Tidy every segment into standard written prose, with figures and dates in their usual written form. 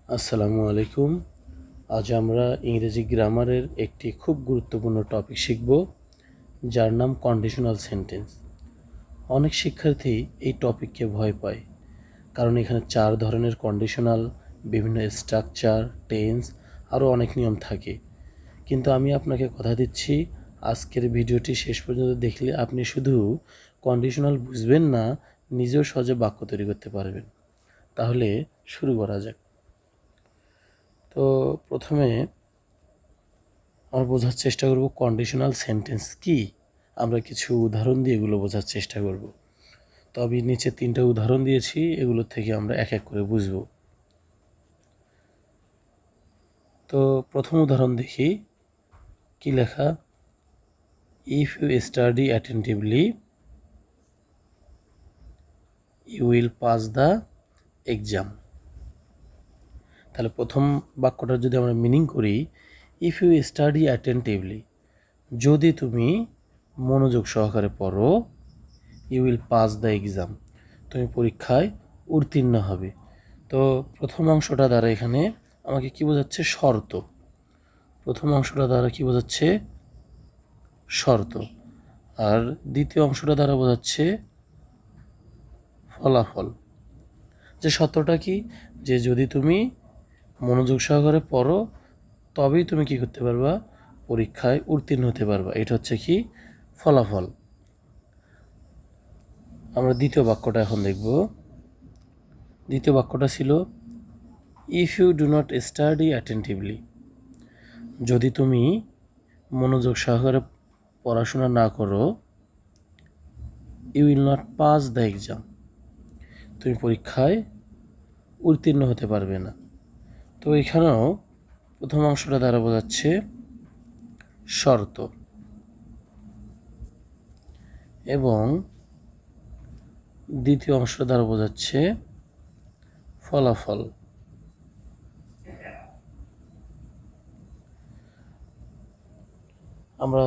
আসসালামু আলাইকুম। আজ আমরা ইংরেজি গ্রামারের একটি খুব গুরুত্বপূর্ণ টপিক শিখব, যার নাম কন্ডিশনাল সেন্টেন্স। অনেক শিক্ষার্থী এই টপিককে ভয় পায়, কারণ এখানে 4 ধরনের কন্ডিশনাল, বিভিন্ন স্ট্রাকচার, টেন্স আরও অনেক নিয়ম থাকে। কিন্তু আমি আপনাকে কথা দিচ্ছি, আজকের ভিডিওটি শেষ পর্যন্ত দেখলে আপনি শুধু কন্ডিশনাল বুঝবেন না, নিজেও সহজে বাক্য তৈরি করতে পারবেন। তাহলে শুরু করা যাক। তো প্রথমে আমরা বোঝার চেষ্টা করব কন্ডিশনাল সেন্টেন্স কি। আমরা কিছু উদাহরণ দিয়ে এগুলো বোঝার চেষ্টা করব। তো আমি নিচে 3টা উদাহরণ দিয়েছি, এগুলোর থেকে আমরা এক এক করে বুঝব। তো প্রথম উদাহরণ দেখি, কি লেখা? If you study attentively you will pass the exam. তাহলে প্রথম বাক্যটার যদি আমরা মিনিং করি, ইফ ইউ স্টাডি অ্যাটেন্টিভলি, যদি তুমি মনোযোগ সহকারে পড়ো, you will pass the exam, তুমি পরীক্ষায় উত্তীর্ণ হবে। তো প্রথম অংশটা দ্বারা এখানে আমাকে কি বোঝাচ্ছে? শর্ত। প্রথম অংশটা দ্বারা কি বোঝাচ্ছে? শর্ত। আর দ্বিতীয় অংশটা দ্বারা বোঝাচ্ছে ফলাফল। যে শর্তটা কি? যে যদি তুমি মনোযোগ সহকারে পড়ো, তবেই তুমি কি করতে পারবা? পরীক্ষায় উত্তীর্ণ হতে পারবা। এটা হচ্ছে কি? ফলাফল। আমরা দ্বিতীয় বাক্যটা এখন দেখব। দ্বিতীয় বাক্যটা ছিল if you do not study attentively, যদি তুমি মনোযোগ সহকারে পড়াশোনা না করো, you will not pass the exam, তুমি পরীক্ষায় উত্তীর্ণ হতে পারবে না। তো এখানেও প্রথম অংশটা দ্বারা বোঝাচ্ছে শর্ত, এবং দ্বিতীয় অংশটা দ্বারা বোঝাচ্ছে ফলাফল। আমরা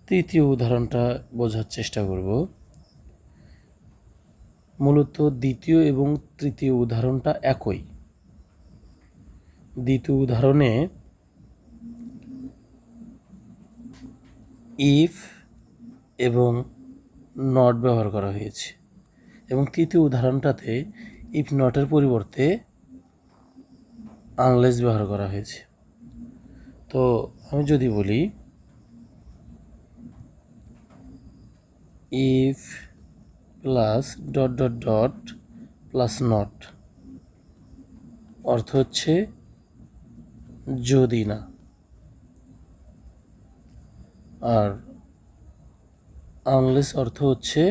তৃতীয় উদাহরণটা বোঝার চেষ্টা করব। মূলত দ্বিতীয় এবং তৃতীয় উদাহরণটা একই। দ্বিতীয় উদাহরণে ইফ এবং নট ব্যবহার করা হয়েছে, এবং তৃতীয় উদাহরণটাতে ইফ নটের পরিবর্তে আনলেস ব্যবহার করা হয়েছে। তো আমি যদি বলি if plus dot dot dot plus not, অর্থ হচ্ছে যদি না, আর আনলেস অর্থ হচ্ছে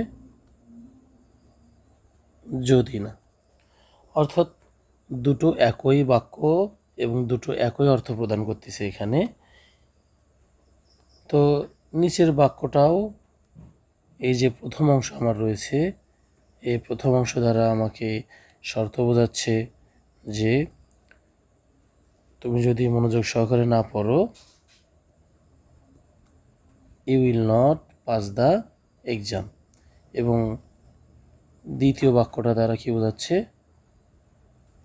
যদি না। অর্থাৎ দুটো একই বাক্য এবং দুটো একই অর্থ প্রদান করতেছে এখানে। তো নিচের বাক্যটাও, এই যে প্রথম অংশ আমার রয়েছে, এই প্রথম অংশ দ্বারা আমাকে শর্ত বোঝাচ্ছে যে তুমি যদি মনোযোগ সহকারে না পড়ো, you will not pass the exam, এবং দ্বিতীয় বাক্যটা দ্বারা কি বোঝাচ্ছে?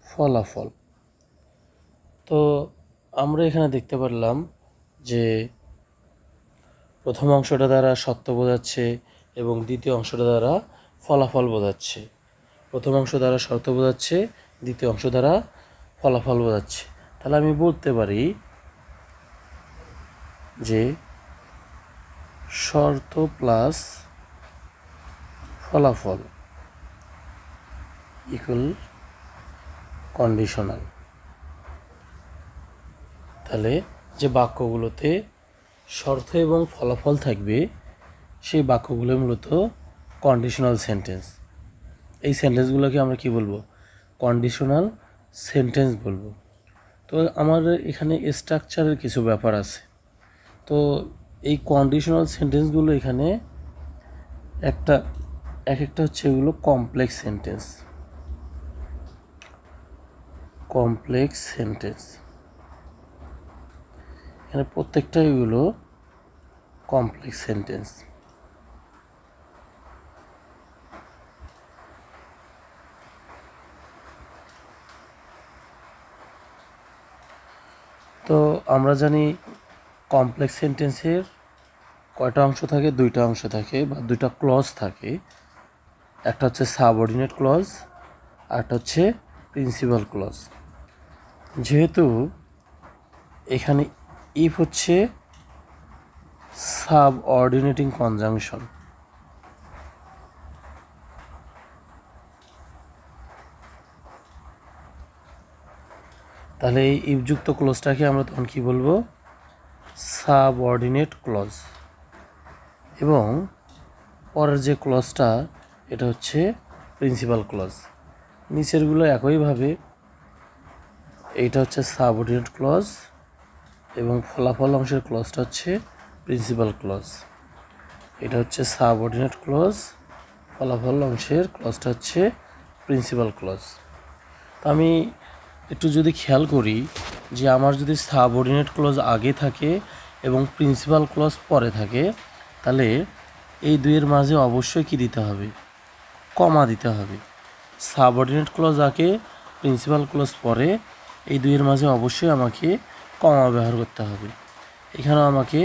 ফলাফল। তো আমরা এখানে দেখতে পারলাম যে প্রথম অংশটা দ্বারা সত্য বোঝাচ্ছে এবং দ্বিতীয় অংশটা দ্বারা ফলাফল বোঝাচ্ছে। প্রথম অংশ দ্বারা শর্ত বোঝাচ্ছে, দ্বিতীয় অংশ দ্বারা ফলাফল বোঝাচ্ছে। তাহলে আমি বলতে পারি যে শর্ত প্লাস ফলাফল ইকুয়াল কন্ডিশনাল। তাহলে যে বাক্যগুলোতে শর্ত এবং ফলাফল থাকবে, সেই বাক্যগুলো মূলত কন্ডিশনাল সেন্টেন্স। এই সেন্টেন্সগুলোকে আমরা কি বলবো? কন্ডিশনাল সেন্টেন্স বলবো। তো আমাদের এখানে স্ট্রাকচারের কিছু ব্যাপার আছে। তো এই কন্ডিশনাল সেন্টেন্সগুলো এখানে এক একটা হচ্ছে এগুলো কমপ্লেক্স সেন্টেন্স। কমপ্লেক্স সেন্টেন্স, এখানে প্রত্যেকটাই এগুলো কমপ্লেক্স সেন্টেন্স। তো আমরা জানি কমপ্লেক্স সেন্টেন্সের কয়টা অংশ থাকে? দুইটা অংশ থাকে বা দুইটা ক্লজ থাকে। একটা হচ্ছে সাবঅর্ডিনেট ক্লজ আর একটা হচ্ছে প্রিন্সিপাল ক্লজ। যেহেতু এখানে ইফ হচ্ছে সাবঅর্ডিনেটিং কনজাংশন, তাহলে এই ইফযুক্ত ক্লজটাকে আমরা তখন কি বলবো? Subordinate clause. এবং পরের যে ক্লজটা এটা হচ্ছে প্রিন্সিপাল ক্লজ। নিচেরগুলো একইভাবে, এইটা হচ্ছে সাবঅর্ডিনেট ক্লজ এবং ফলাফল অংশের ক্লজটা হচ্ছে প্রিন্সিপাল ক্লজ। এটা হচ্ছে সাবঅর্ডিনেট ক্লজ, ফলাফল অংশের ক্লজটা হচ্ছে প্রিন্সিপাল ক্লজ। তো আমি একটু যদি খেয়াল করি যে আমার যদি সাবঅর্ডিনেট ক্লজ আগে থাকে এবং প্রিন্সিপাল ক্লজ পরে থাকে, তাহলে এই দুইয়ের মাঝে অবশ্যই কি দিতে হবে? কমা দিতে হবে। সাবঅর্ডিনেট ক্লজ আগে, প্রিন্সিপাল ক্লজ পরে, এই দুইয়ের মাঝে অবশ্যই আমাকে কমা ব্যবহার করতে হবে। এখানেও আমাকে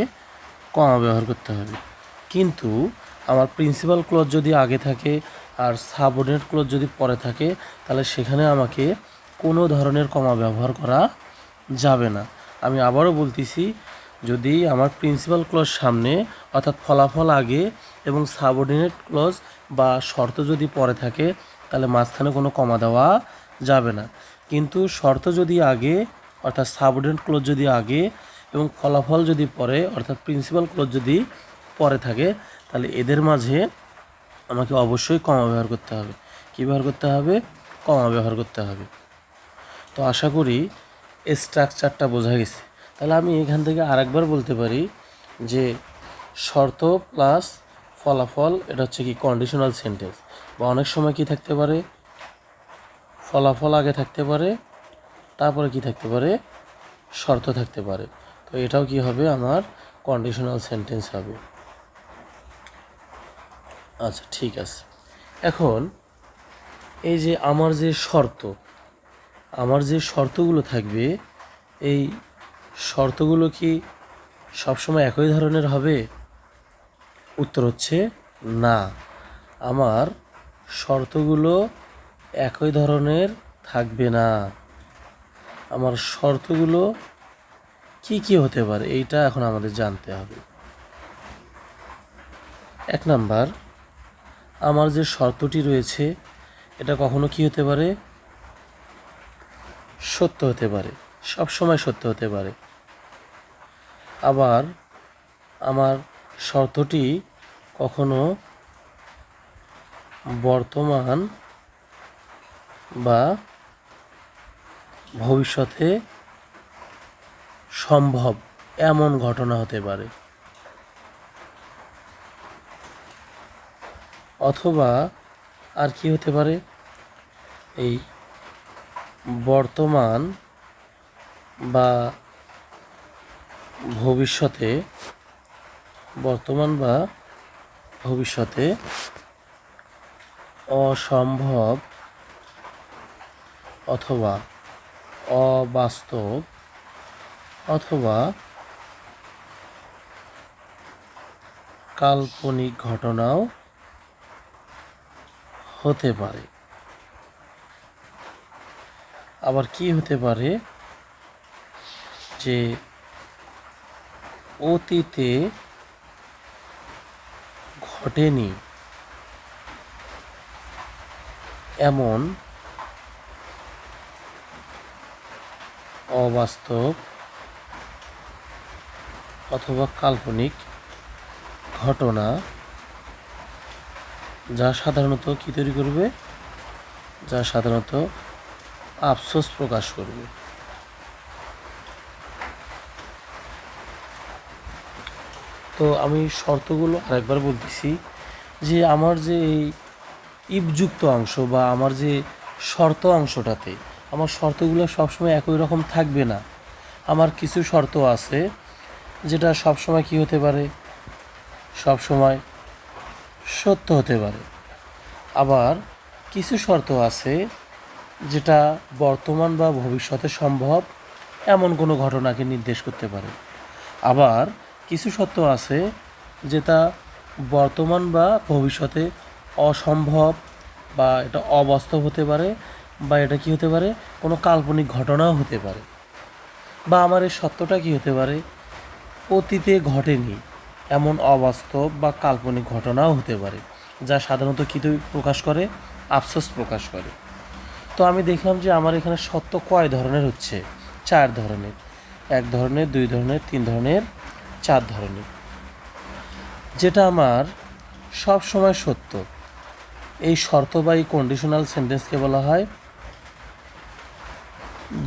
কমা ব্যবহার করতে হবে। কিন্তু আমার প্রিন্সিপাল ক্লজ যদি আগে থাকে আর সাবঅর্ডিনেট ক্লজ যদি পরে থাকে, তাহলে সেখানে আমাকে কোনো ধরনের কমা ব্যবহার করা যাবে না। আমি আবারও বলতেছি, যদি আমার প্রিন্সিপাল ক্লজ সামনে অর্থাৎ ফলাফল আগে এবং সাবঅর্ডিনেট ক্লজ বা শর্ত যদি পরে থাকে, তাহলে মাঝখানে কোনো কমা দেওয়া যাবে না। কিন্তু শর্ত যদি আগে অর্থাৎ সাবঅর্ডিনেট ক্লজ যদি আগে এবং ফলাফল যদি পরে অর্থাৎ প্রিন্সিপাল ক্লজ যদি পরে থাকে, তাহলে এদের মাঝে আমাকে অবশ্যই কমা ব্যবহার করতে হবে। কী ব্যবহার করতে হবে? কমা ব্যবহার করতে হবে। তো আশা করি স্ট্রাকচারটা বোঝা গেছে। তাহলে আমি এখান থেকে আরেকবার বলতে পারি যে শর্ত প্লাস ফলাফল এটা হচ্ছে কি কন্ডিশনাল সেন্টেন্স। বা অনেক সময় কি থাকতে পারে? ফলাফল আগে থাকতে পারে, তারপরে কি থাকতে পারে? শর্ত থাকতে পারে। তো এটাও কি হবে? আমার কন্ডিশনাল সেন্টেন্স হবে। আচ্ছা, ঠিক আছে। এখন এই যে আমার যে শর্তগুলো থাকবে, এই শর্তগুলো কি সবসময় একই ধরনের হবে? উত্তর হচ্ছে না। আমার শর্তগুলো একই ধরনের থাকবে না। আমার শর্তগুলো কি কি হতে পারে এইটা এখন আমাদের জানতে হবে। 1 নাম্বার, আমার যে শর্তটি রয়েছে এটা কখনো কি হতে পারে? সত্য হতে পারে, সব সময় সত্য হতে পারে। আবার আমার শর্তটি কখনো বর্তমান বা ভবিষ্যতে সম্ভব এমন ঘটনা হতে পারে। অথবা আর কি হতে পারে? এই বর্তমান বা ভবিষ্যতে অসম্ভব অথবা অবাস্তব অথবা কাল্পনিক ঘটনাও হতে পারে। আবার কি হতে পারে? যে অতীতে ঘটেনি এমন অবাস্তব অথবা কাল্পনিক ঘটনা, যা সাধারণত কি তৈরি করবে? যা সাধারণত আফসোস প্রকাশ করবে। তো আমি শর্তগুলো আরেকবার বলতেছি যে আমার যে এই ইফযুক্ত অংশ বা আমার যে শর্ত অংশটাতে আমার শর্তগুলো সবসময় একই রকম থাকবে না। আমার কিছু শর্ত আছে যেটা সবসময় কি হতে পারে? সবসময় সত্য হতে পারে। আবার কিছু শর্ত আছে যেটা বর্তমান বা ভবিষ্যতে সম্ভব এমন কোনো ঘটনাকে নির্দেশ করতে পারে। আবার কিছু সত্য আছে যেটা বর্তমান বা ভবিষ্যতে অসম্ভব, বা এটা অবাস্তব হতে পারে, বা এটা কি হতে পারে, কোনো কাল্পনিক ঘটনাও হতে পারে। বা আমার এই সত্যটা কি হতে পারে, অতীতে ঘটেনি এমন অবাস্তব বা কাল্পনিক ঘটনাও হতে পারে, যা সাধারণত কী প্রকাশ করে, আফসোস প্রকাশ করে। তো আমি দেখলাম যে আমার এখানে সত্য কয় ধরনের হচ্ছে, 4 ধরনের। 1 ধরনের, 2 ধরনের, 3 ধরনের, 4 ধরনের। যেটা আমার সব সময় সত্য, এই শর্ত বা এই কন্ডিশনাল সেন্টেন্সকে বলা হয়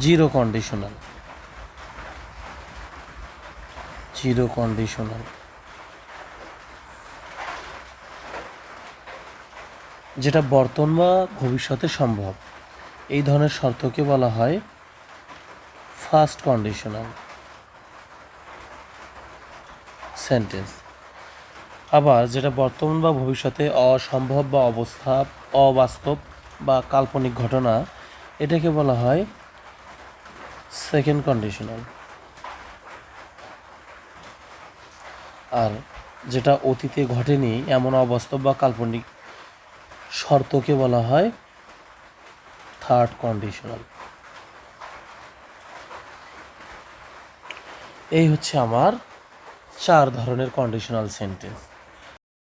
জিরো কন্ডিশনাল। জিরো কন্ডিশনাল যেটা বর্তমান বা ভবিষ্যতে সম্ভব, এই ধরনের শর্তকে বলা হয় ফার্স্ট কন্ডিশনাল সেন্টেন্স। আবার যেটা বর্তমান বা ভবিষ্যতে অসম্ভব বা অবাস্তব বা কাল্পনিক ঘটনা, এটাকে বলা হয় সেকেন্ড কন্ডিশনাল। আর যেটা অতীতে ঘটেনি এমন অবাস্তব বা কাল্পনিক শর্তকে বলা হয় থার্ড কন্ডিশনাল। এই হচ্ছে আমার 4 ধরনের কন্ডিশনাল সেন্টেন্স।